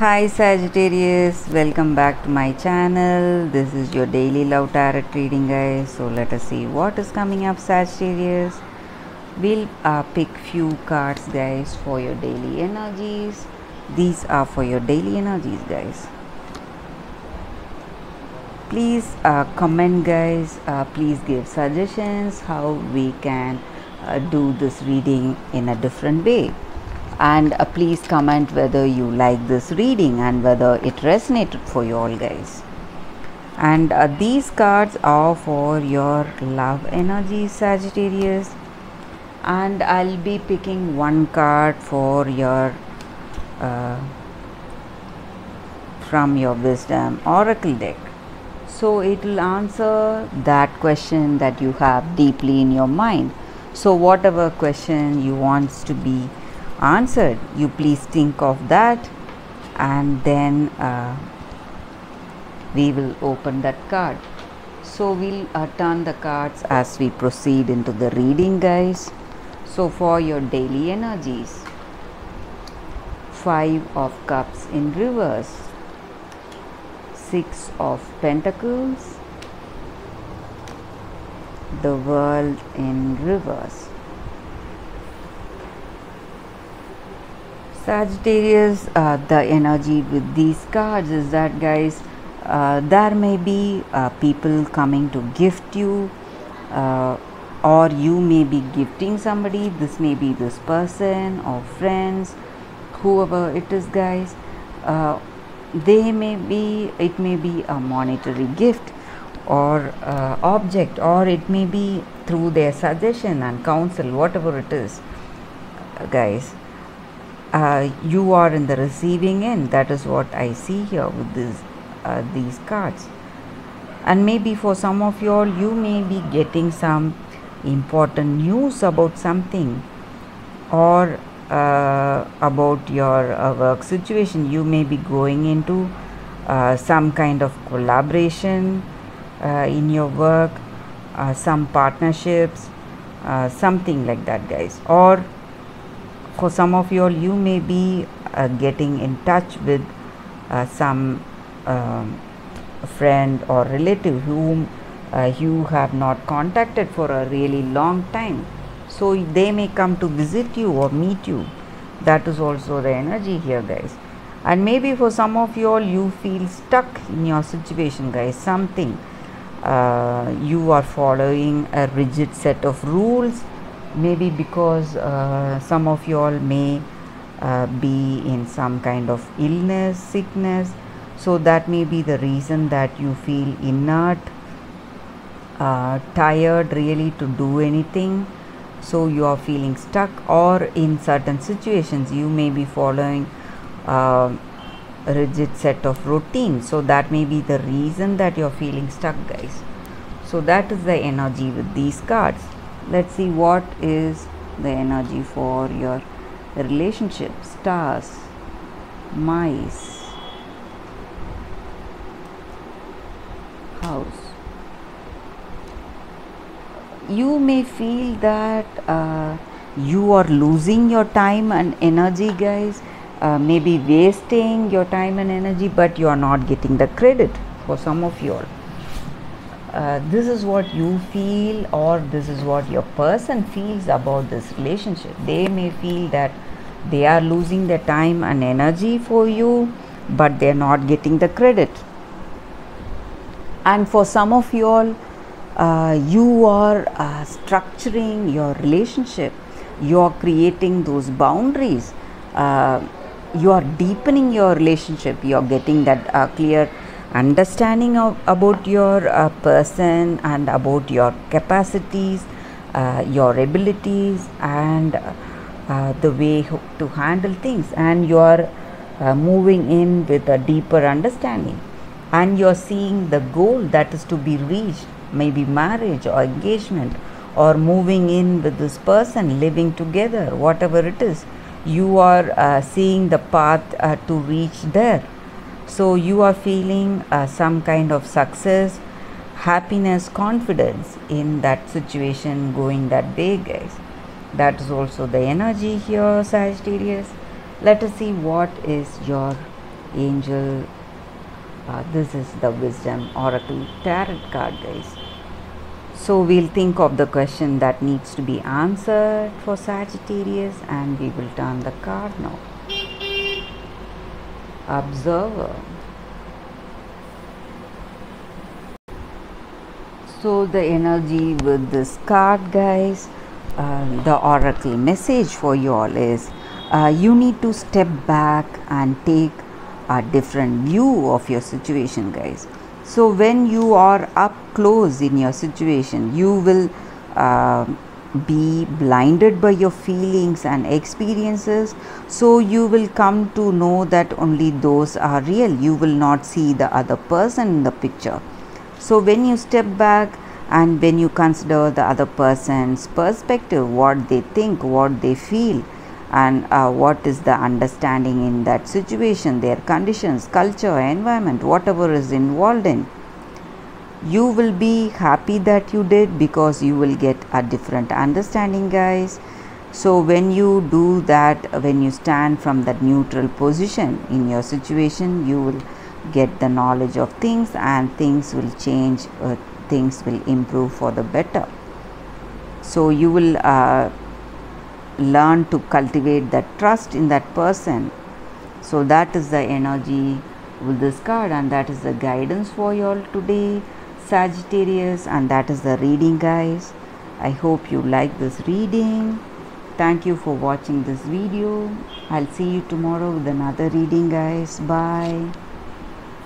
Hi Sagittarius, welcome back to my channel. This is your daily love tarot reading, guys. So let us see what is coming up, Sagittarius. We'll pick few cards, guys, for your daily energies. These are for your daily energies, guys. Please comment, guys. Please give suggestions how we can do this reading in a different way. And please comment whether you like this reading and whether it resonated for you all, guys. And these cards are for your love energy, Sagittarius, and I'll be picking one card for your from your wisdom oracle deck. So it will answer that question that you have deeply in your mind. So whatever question you want to be answered, you please think of that, and then we will open that card. So we'll turn the cards as we proceed into the reading, guys. So for your daily energies, 5 of Cups in reverse, 6 of Pentacles, the World in reverse. Sagittarius, the energy with these cards is that, guys, there may be people coming to gift you, or you may be gifting somebody. This may be this person or friends, whoever it is, guys. It may be a monetary gift or object, or it may be through their suggestion and counsel, whatever it is, guys. You are in the receiving end. That is what I see here with these cards. And maybe for some of you all, you may be getting some important news about something, or about your work situation. You may be going into some kind of collaboration in your work, some partnerships, something like that, guys. Or for some of you all, you may be getting in touch with some friend or relative whom you have not contacted for a really long time. So they may come to visit you or meet you. That is also the energy here, guys. And maybe for some of you all, you feel stuck in your situation, guys. Something you are following a rigid set of rules. Maybe because some of you all may be in some kind of illness, sickness. So that may be the reason that you feel inert, tired really to do anything. So you are feeling stuck, or in certain situations you may be following a rigid set of routines. So that may be the reason that you are feeling stuck, guys. So that is the energy with these cards. Let's see what is the energy for your relationship. Stars, mice, house. You may feel that you are losing your time and energy, guys. Maybe wasting your time and energy, but you are not getting the credit. For some of you all, this is what you feel, or this is what your person feels about this relationship. They may feel that they are losing their time and energy for you, but they are not getting the credit. And for some of you all, you are structuring your relationship. You are creating those boundaries. You are deepening your relationship. You are getting that clear understanding about your person and about your capacities, your abilities, and the way to handle things. And you are moving in with a deeper understanding, and you are seeing the goal that is to be reached, maybe marriage or engagement, or moving in with this person, living together, whatever it is. You are seeing the path to reach there. So you are feeling some kind of success, happiness, confidence in that situation going that way, guys. That is also the energy here, Sagittarius. Let us see what is your angel. This is the wisdom oracle tarot card, guys. So we'll think of the question that needs to be answered for Sagittarius, and we will turn the card now. Observer. So the energy with this card, guys, the oracle message for you all is you need to step back and take a different view of your situation, guys. So when you are up close in your situation, you will be blinded by your feelings and experiences, so you will come to know that only those are real. You will not see the other person in the picture. So when you step back and when you consider the other person's perspective, what they think, what they feel, and what is the understanding in that situation, their conditions, culture, environment, whatever is involved in, you will be happy that you did, because you will get a different understanding, guys. So when you do that, when you stand from that neutral position in your situation, you will get the knowledge of things, and things will change, things will improve for the better. So you will learn to cultivate that trust in that person. So that is the energy with this card, and that is the guidance for you all today, Sagittarius, and that is the reading, guys. I hope you like this reading. Thank you for watching this video. I'll see you tomorrow with another reading, guys. Bye.